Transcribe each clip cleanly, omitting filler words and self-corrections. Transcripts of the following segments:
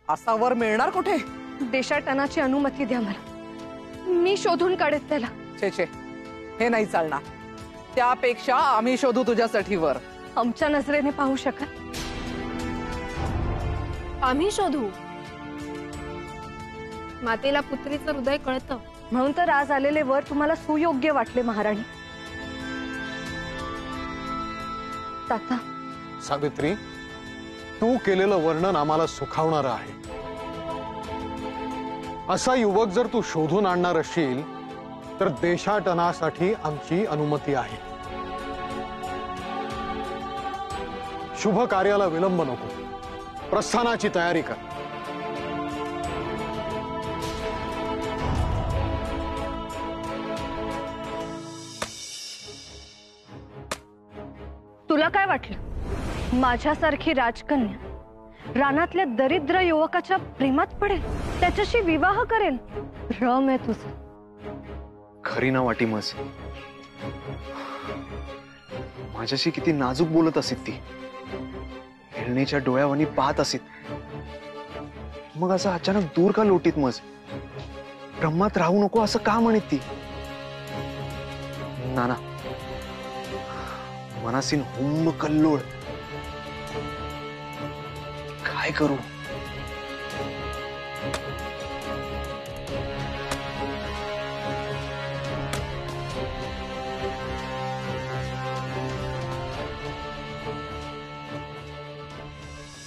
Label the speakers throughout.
Speaker 1: असा वर मिळणार कुठे?
Speaker 2: देशाटनाची अनुमती द्या मला, मी शोधून काढेत त्याला.
Speaker 1: छे छे, हे नाही चालणार. त्यापेक्षा आम्ही शोधू तुझ्यासाठी वर.
Speaker 2: आमच्या नजरेने पाहू शकाल?
Speaker 3: आम्ही शोधू. मातेला पुत्रीचं हृदय कळतं,
Speaker 2: म्हणून तर आज आलेले वर तुम्हाला सुयोग्य वाटले महाराणी. ताता.
Speaker 4: सावित्री, तू केलेलं वर्णन आम्हाला सुखावणारं आहे. असा युवक जर तू शोधून आणणार असशील तर देशाटनासाठी आमची अनुमती आहे. शुभ कार्याला विलंब नको. प्रस्थानाची तयारी कर.
Speaker 2: तुला काय वाटलं माझ्यासारखी राजकन्या रानातल्या दरिद्र युवकाच्या प्रेमात पडेल, त्याच्याशी विवाह करेल? भ्रम आहे तुझं.
Speaker 5: खरी ना वाटी मज. माझ्याशी किती नाजूक बोलत असेल ती, हेळणीच्या डोळ्यावानी पाहत असेल. मग असं अचानक दूर का लोटीत मज? ब्रह्मात राहू नको असं का म्हणत ती? नाना मनासीन हुम्म कल्लोळ. काय करू?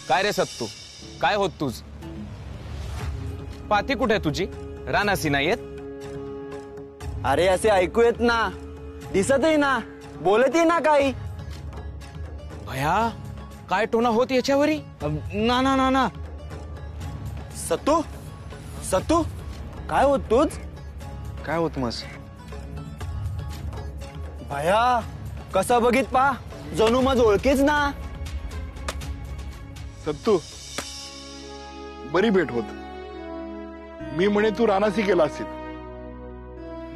Speaker 6: काय रे सत्तू, काय होत तुझ? पाती कुठे तुझी? रानासी नाही येत?
Speaker 7: अरे असे ऐकू येत ना, दिसतही ना, बोलतही ना काही.
Speaker 6: भया काय टोना होत याच्यावरी? ना ना ना ना.
Speaker 7: सत्तू, सत्तू, काय होत तूच?
Speaker 5: काय होत मस?
Speaker 7: भया कसं बघित पा, जणू मज ओळखीच ना.
Speaker 8: सत्तू, बरी भेट होत. मी म्हणे तू रानासी गेला असेल.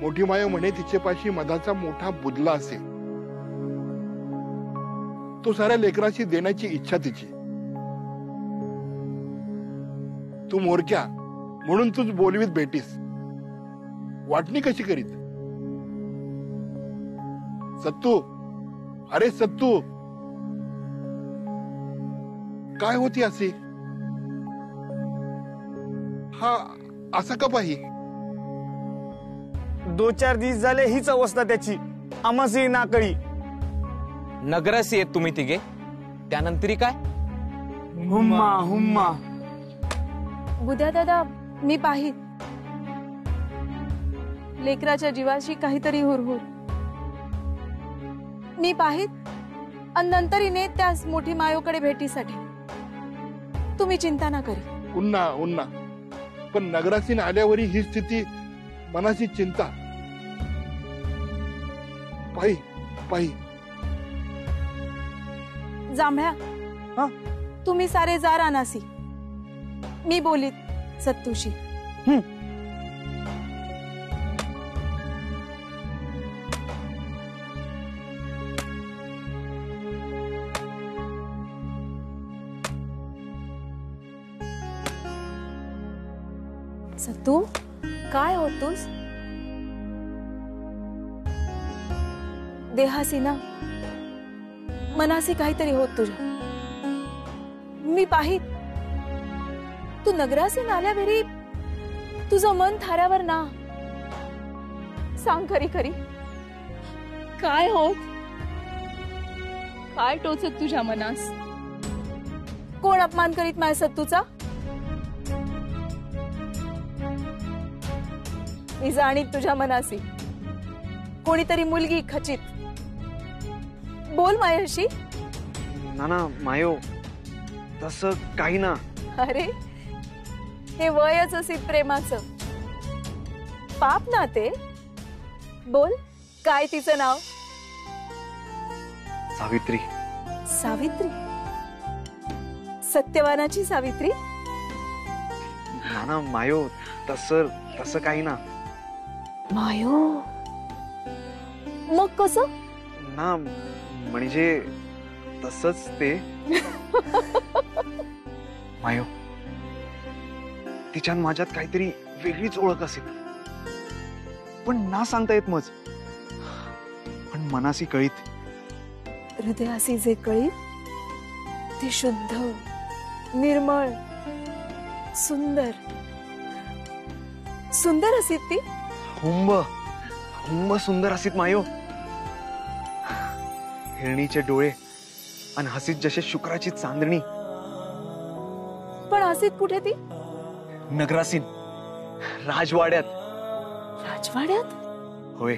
Speaker 8: मोठी माया म्हणे तिच्यापाशी मधाचा मोठा बुदला असेल. तो साऱ्या लेकराशी देण्याची इच्छा तिची. तू मोरक्या म्हणून तूच बोलवीत भेटीस. वाटणी कशी करीत? सत्तू, अरे सत्तू, काय होती असे? हा असा का पाही?
Speaker 7: 2-4 दिवस झाले हीच अवस्था त्याची. आमची नाकळी.
Speaker 6: नगरासी येत तुम्ही तिघे, त्यानंतरी काय?
Speaker 7: हुम्मा हुम्मा.
Speaker 3: बुद्या दादा, मी पाहित लेकराच्या जीवाशी काहीतरी हुरहुर. मी पाहित आणि नंतर इने त्यास मोठी मायोकडे भेटीसाठी. तुम्ही चिंता ना करी.
Speaker 8: उन्ना उन्ना, पण नगरासीन आल्यावरी ही स्थिती मनाची चिंता. पाही पाही.
Speaker 3: जांभळ्या, तुम्ही सारे जा रानासी. मी बोलीत सत्तूशी. सत्तू, काय होतोस? देहासी ना, मनासी काहीतरी होत तुझ्या. मी पाहित तू नगरासीन आल्यावेळी तुझं मन थाऱ्यावर ना. सांग खरी खरी, काय होत? काय टोचत तुझ्या मनास? कोण अपमान करीत माझ्या सत्तूचा? मी जाणीत तुझ्या मनासी कोणीतरी मुलगी खचित. बोल मायाशी.
Speaker 5: नाना मायो, तसं काही ना.
Speaker 3: अरे हे वयच असेल प्रेमाचं. पाप ना ते. बोल, काय तिचं नाव?
Speaker 5: सावित्री.
Speaker 3: सावित्री? सत्यवानाची सावित्री?
Speaker 5: नाना मायो, तसं काही ना.
Speaker 3: मायो, मग कसं?
Speaker 5: ना म्हणजे तसंच ते. मायो, तिच्या आणि माझ्यात काहीतरी वेगळीच ओळख असेल, पण ना सांगता येत मज. पण मनासी कळीत,
Speaker 3: हृदयासी जे कळी ती शुद्ध, निर्मळ, सुंदर सुंदर असीत ती.
Speaker 5: हुंब हुंब सुंदर असीत मायो. हिरणीचे डोळे आणि हसीत जसे शुक्राची चांदणी.
Speaker 3: पण असीत कुठे ती?
Speaker 5: नगरासीन, राजवाड्यात.
Speaker 3: राजवाड्यात?
Speaker 5: होय,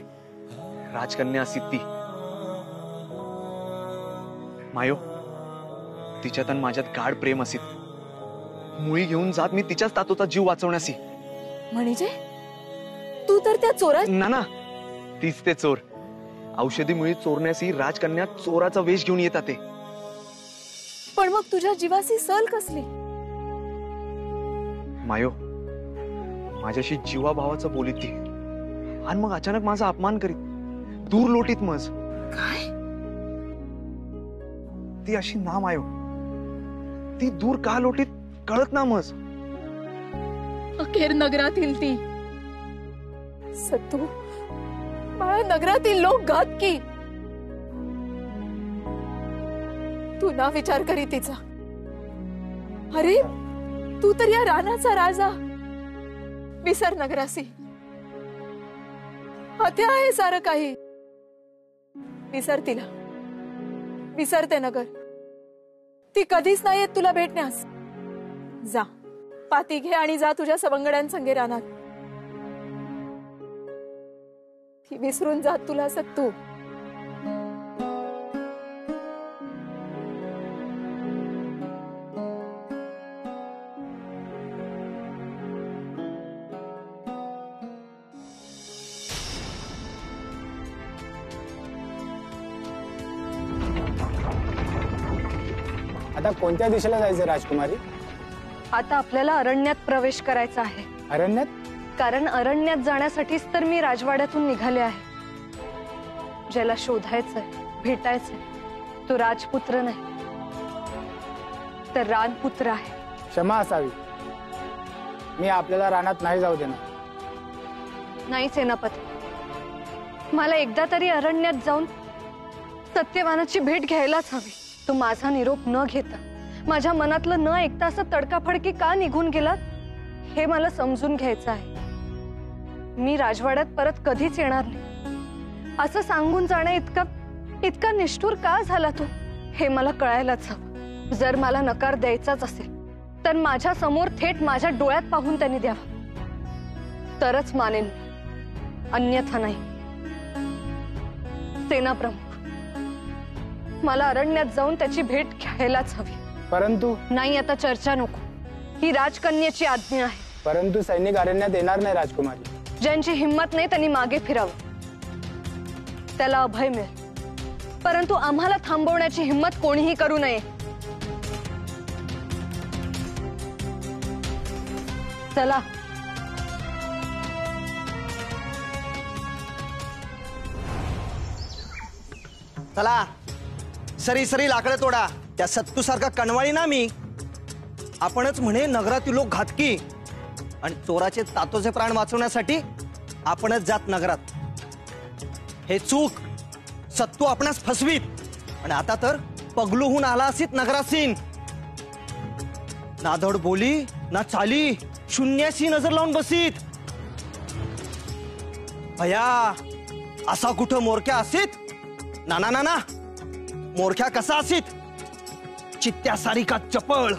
Speaker 5: राजकन्या असीत ती. मायो, तिच्यात आणि माझ्यात गाढ प्रेम असीत. मुळी घेऊन जात मी तिच्याच तातोचा जीव वाचवण्यासी.
Speaker 3: म्हणजे तू तर त्या चोरा?
Speaker 5: ना तीच ते चोर. औषधी मुळी चोरण्यासी राजकन्या चोराचा वेश घेऊन येतात ते.
Speaker 3: पण मग तुझ्या जीवासी सल कसली?
Speaker 5: मायो, माझ्याशी जीवाभावाचं बोलीत ती, आणि मग अचानक माझा अपमान करीत, दूर लोटीत मज.
Speaker 3: काय?
Speaker 5: ती अशी ना मायो, ती दूर का लोटीत कळत ना मज.
Speaker 3: अखेर नगरातील ती सत्तू बाळा, नगरातील लोक घातकी. तू ना विचार करी तिचा. अरे तू तर या रानाचा राजा. विसर नगरासी, हत्या आहे सारं काही. विसर तिला, विसर ते नगर. ती कधीच नाही येत तुला भेटण्यास. जा, पाती घे आणि जा तुझ्या सवंगड्यांसंगे रानात. ती विसरून जात तुला सत्तू.
Speaker 9: आता कोणत्या दिशेला जायचं राजकुमारी?
Speaker 2: आता आपल्याला अरण्यात प्रवेश करायचा आहे.
Speaker 9: अरण्यात?
Speaker 2: कारण अरण्यात जाण्यासाठीच तर मी राजवाड्यातून निघाले आहे. ज्याला शोधायचंय, भेटायचंय, तो राजपुत्र नाही तर रानपुत्र आहे.
Speaker 9: क्षमा असावी, मी आपल्याला रानात नाही जाऊ देणार.
Speaker 2: नाही सेनापती, मला एकदा तरी अरण्यात जाऊन सत्यवानाची भेट घ्यायलाच हवी. तो माझा निरोप न घेता, माझ्या मनातलं न ऐकता असं तडकाफडकी का निघून गेला हे मला समजून घ्यायचं आहे. मी राजवाड्यात परत कधीच येणार नाही असं सांगून जाण्या इतका निष्ठुर का झाला तो हे मला कळायलाच हवं. जर मला नकार द्यायचाच असेल तर माझ्या समोर थेट माझ्या डोळ्यात पाहून त्यांनी द्यावा, तरच मानेन, अन्यथा नाही. सेनाप्रमुख, मला अरण्यात जाऊन त्याची भेट घ्यायलाच हवी.
Speaker 9: परंतु
Speaker 2: नाही, आता चर्चा नको. ही राजकन्याची आज्ञा आहे.
Speaker 9: परंतु सैनिक अरण्यात येणार नाही राजकुमारी.
Speaker 2: ज्यांची हिंमत नाही त्यांनी मागे फिरावं, त्याला अभय मिळेल. परंतु आम्हाला थांबवण्याची हिंमत कोणीही करू नये. चला.
Speaker 7: चला, सरी सरी लाकडं तोडा. त्या सत्तू सारखा कणवाळी ना मी. आपणच म्हणे नगरातील लोक घातकी, आणि चोराचे तातोचे प्राण वाचवण्यासाठी आपणच जात नगरात. हे चूक. सत्तू आपणास फसवीत, आणि आता तर पगलूहून आला असीत नगरासीन. ना धड बोली ना चाली, शून्याशी नजर लावून बसीत. भया, असा कुठं मोरक्या असीत? ना ना ना ना, मोरख्या कसा असीत? चित्त्या सारिका चपळ,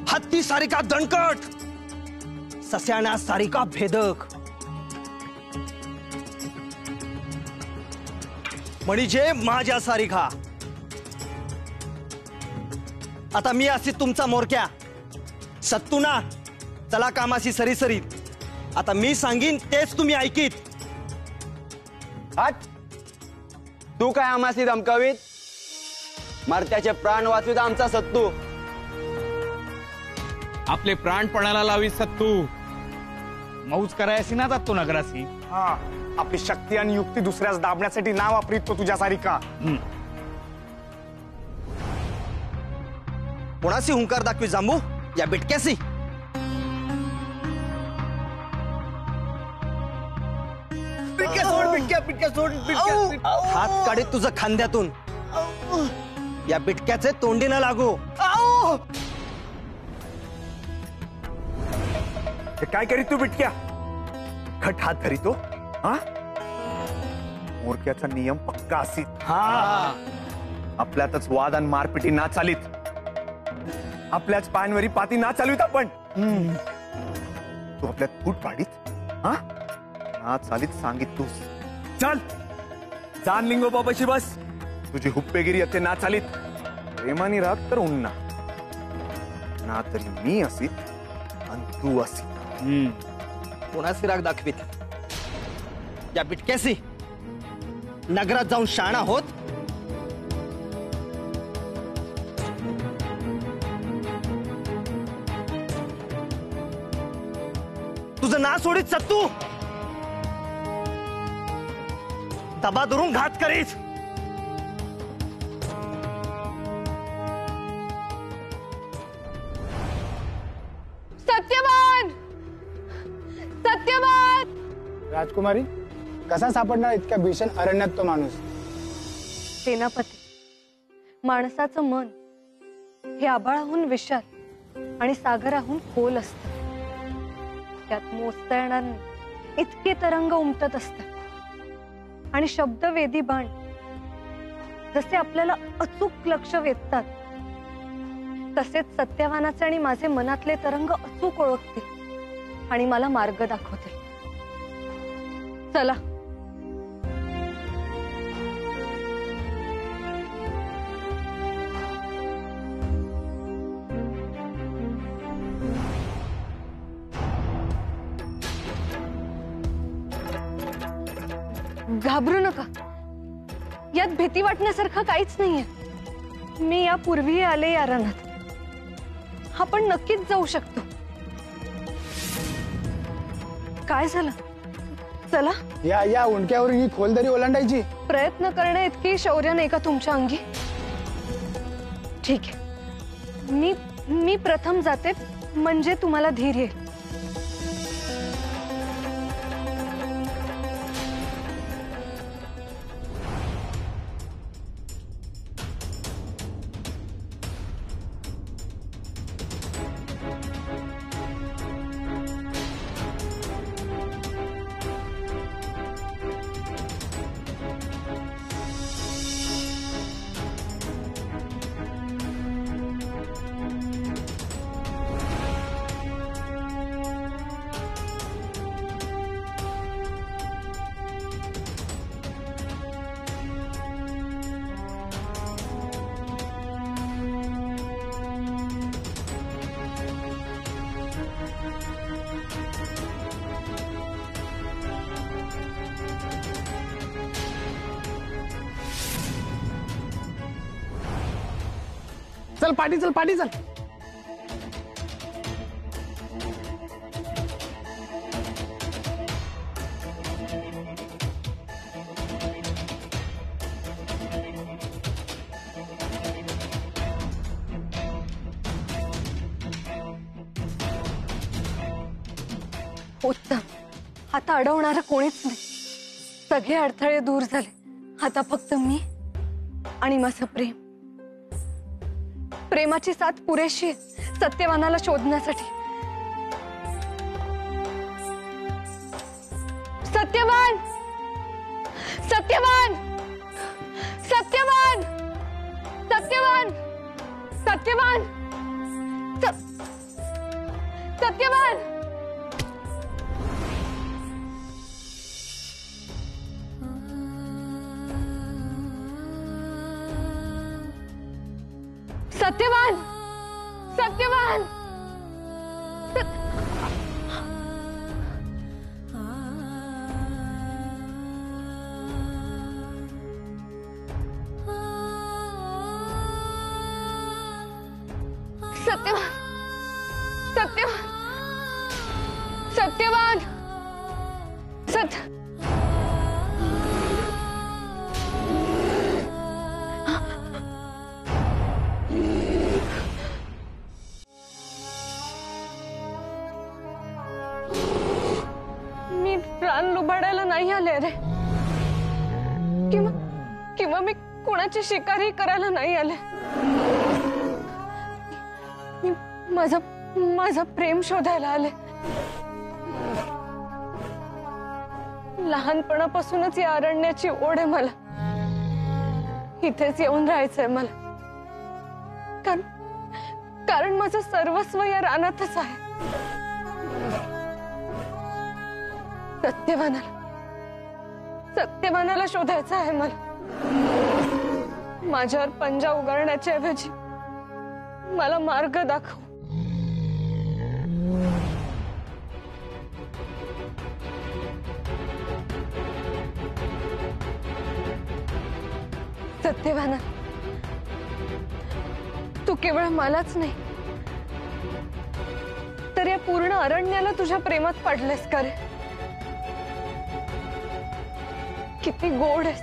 Speaker 7: हत्ती सारिका दणकट, सस्याण्या सारिका भेदक. म्हणजे माझ्या सारिका. आता मी असीत तुमचा मोरक्या. सत्तू ना, चला कामाशी सरीसरीत. आता मी सांगीन तेच तुम्ही ऐकीत.
Speaker 10: हट, तू काय आम्हासी धमकावीत? मरत्याचे प्राण वाचवीत आमचा सत्तू.
Speaker 6: आपले प्राण पणाला लावी सत्तू. मौज करायची ना जातो नगरासी.
Speaker 9: हा, आपली शक्ती आणि युक्ती दुसऱ्याच दाबण्यासाठी ना वापरीत तो तुझ्या सारिका.
Speaker 7: कोणाशी हुंकार दाखवी जांबू? या बिटक्यासी? बिटक्या सोड हात काढे तुझं खांद्यातून. या बिटक्याचे तोंडी न लागू.
Speaker 9: काय करीत तू बिटक्या? खट हात धरितो. हा मोरक्याचा नियम पक्का असी. हा आपल्यातच वाद आणि मारपिटी ना चालीत. आपल्याच पायांवरी पाती ना चालवीत आपण. तू आपल्यात फूट पाडीत. हा ना चालीत सांगित तूच. चल जाण लिंगोबापाशी बस. तुझी हुप्पेगिरी अते ना चालीत. प्रेमानी राग तर उन्ना ना तरी मी असीत आणि तू असी.
Speaker 7: कोणाची राग दाखवीत? या बिटक्यासी नगरात जाऊन शाणा होत. तुझं ना सोडीत सत्तू. दबा धरून घात करीत.
Speaker 2: सत्यवान, सत्यवान.
Speaker 11: राजकुमारी, कसा सापडणार इतक्या भीषण अरण्यात तो माणूस?
Speaker 2: सेनापती, माणसाचं मन हे आभाळाहून विशाल आणि सागराहून खोल असतं. त्यात मोजता येणार नाही इतके तरंग उमटत असतात आणि शब्दवेधी बाण जसे आपल्याला अचूक लक्ष वेधतात तसेच सत्यवानाचे आणि माझे मनातले तरंग अचूक ओळखते आणि मला मार्ग दाखवते. चला. घाबरू नका. यात भीती वाटण्यासारखं काहीच नाहीये. मी यापूर्वी आले या रणात. आपण नक्कीच जाऊ शकतो. काय झालं? चला.
Speaker 11: या उंडक्यावरून ही खोलदरी ओलांडायची.
Speaker 2: प्रयत्न करणे इतकी शौर्य नाही का तुमच्या अंगी? ठीक आहे, मी प्रथम जाते म्हणजे तुम्हाला धीर येईल.
Speaker 11: चल पाटी, चल पाटी, चल.
Speaker 2: उत्तम. आता अडवणारं कोणीच नाही. सगळे अडथळे दूर झाले. आता फक्त मी आणि माझं प्रेम. प्रेमाची साथ पुरेशी आहे सत्यवानाला शोधण्यासाठी. सत्यवान, सत्यवान, सत्यवान, सत्यवान, सत्यवान, सत्यवान. सत्यवान, सत्यवान. सत्यवान, सत्यवान, सत्यवान, सत्य. मी प्राण लुबाडायला नाही आले रे. मी कोणाची शिकारी करायला नाही आले. मी माझं प्रेम शोधायला आले. लहानपणापासूनच या अरण्याची ओढ आहे मला. इथेच येऊन राहायचंय मला. कारण माझं सर्वस्व या रानातच आहे. सत्यवानाला शोधायचं आहे मला. माझ्यावर पंजा उगारण्याच्या ऐवजी मला मार्ग दाखव. सत्यवाना, तू केवळ मलाच नाही तर या पूर्ण अरण्याला तुझ्या प्रेमात पडलेस का रे? किती गोड आहेस,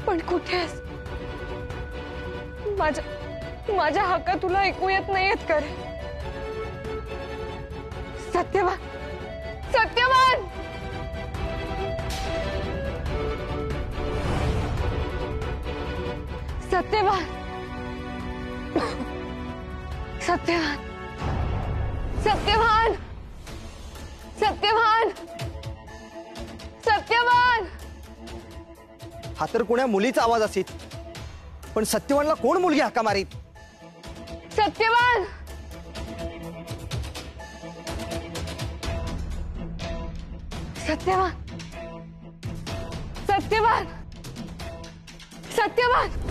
Speaker 2: पण कुठे आहेस? माझ्या हक्का तुला ऐकू येत नाहीयेत का रे? सत्यवान, सत्यवान, सत्यवान, सत्यवान, सत्यवान, सत्यवान, सत्यवान.
Speaker 7: हा तर कोण्या मुलीचा आवाज असेल, पण सत्यवानला कोण मुलगी हाका मारीत?
Speaker 2: सत्यवान, सत्यवान, सत्यवान, सत्यवान.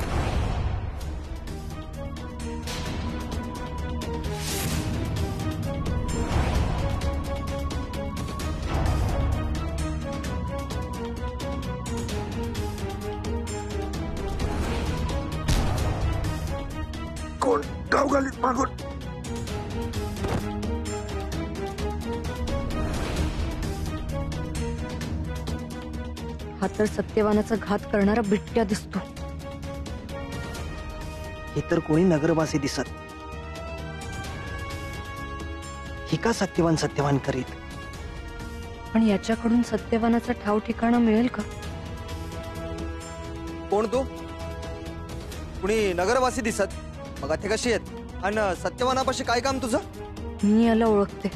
Speaker 8: कोण गाव घालीत मागून?
Speaker 2: हा तर सत्यवानाचा घात करणारा बिट्ट्या दिसतो.
Speaker 7: हे तर कोणी नगरवासी दिसत. ही का सत्यवान करीत?
Speaker 2: पण याच्याकडून सत्यवानाचा ठाव ठिकाणा मिळेल का?
Speaker 7: कोण तू? कुणी नगरवासी दिसत? मग ते कशी आहेत? आणि सत्यवानापाशी काय काम तुझं?
Speaker 2: मी याला ओळखते,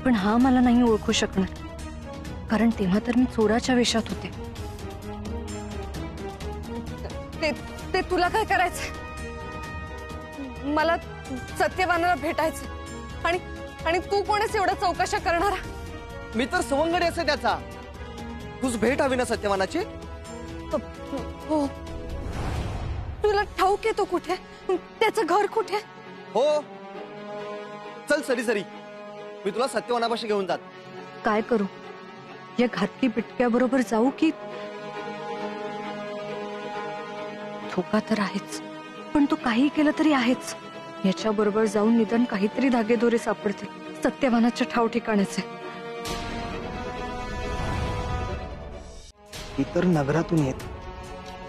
Speaker 2: पण हा मला नाही ओळखू शकणार, कारण तेव्हा तर मी चोराच्या वेशात होते. ते तुला काय करायचंय? मला सत्यवानाला भेटायचं, आणि तू कोणच एवढा चौकशा करणारा?
Speaker 7: मी तर सवंगडी असे त्याचा. तुझ भेट हवी ना सत्यवानाची?
Speaker 2: हो. तुला ठाऊक आहे तो कुठे? त्याचं घर कुठे?
Speaker 7: हो. चल सरी मी तुला सत्यवानापाशी घेऊन जात.
Speaker 2: काय करू? या घातकी बिटक्याबरोबर जाऊ की? धोका तर आहेच, पण तो काही केलं तरी आहेच. याच्या बरोबर जाऊन निदान काहीतरी धागेदोरे सापडतील सत्यवानाच्या ठाव ठिकाण्याचे.
Speaker 7: इतर नगरातून येत,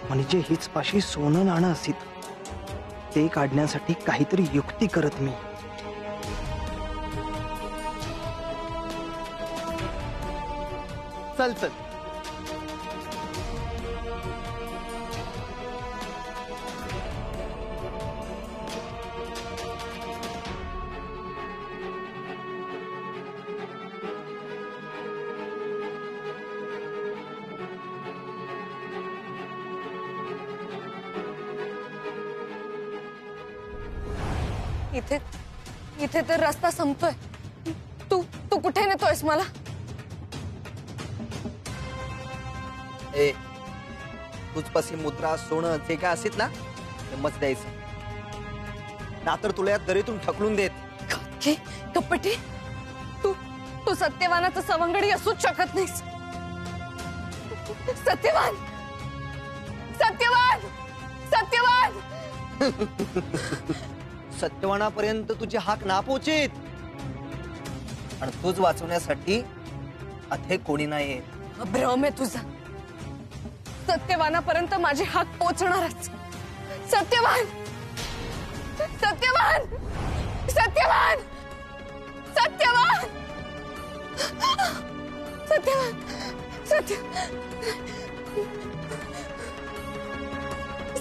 Speaker 7: म्हणजे हीच पाशी सोनं नाणं असित. ते काढण्यासाठी काहीतरी युक्ती करत मी. चल
Speaker 2: इथे तर रस्ता संपतोय. तू कुठे नेतोयस मला?
Speaker 7: तुझपाशी मुद्रा, सोनं जे काय असेल ना ते मत द्यायचं, नातर तुला या दरीतून ढकलून देत.
Speaker 2: कपटी, तू सत्यवानाचा सवंगडी असूच शकत नाहीस. सत्यवान, सत्यवान, सत्यवान.
Speaker 7: सत्यवानापर्यंत तुझी हाक ना पोहोचीत, आणि तुझ वाचवण्यासाठी अथे कोणी नाही.
Speaker 2: भ्रम आहे तुझा. सत्यवानापर्यंत माझी हाक पोहोचणारच. सत्यवान, सत्यवान, सत्यवान, सत्यवान, सत्यवान,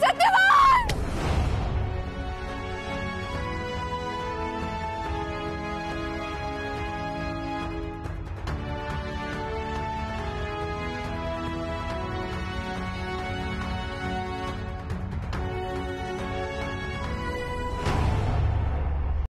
Speaker 2: सत्य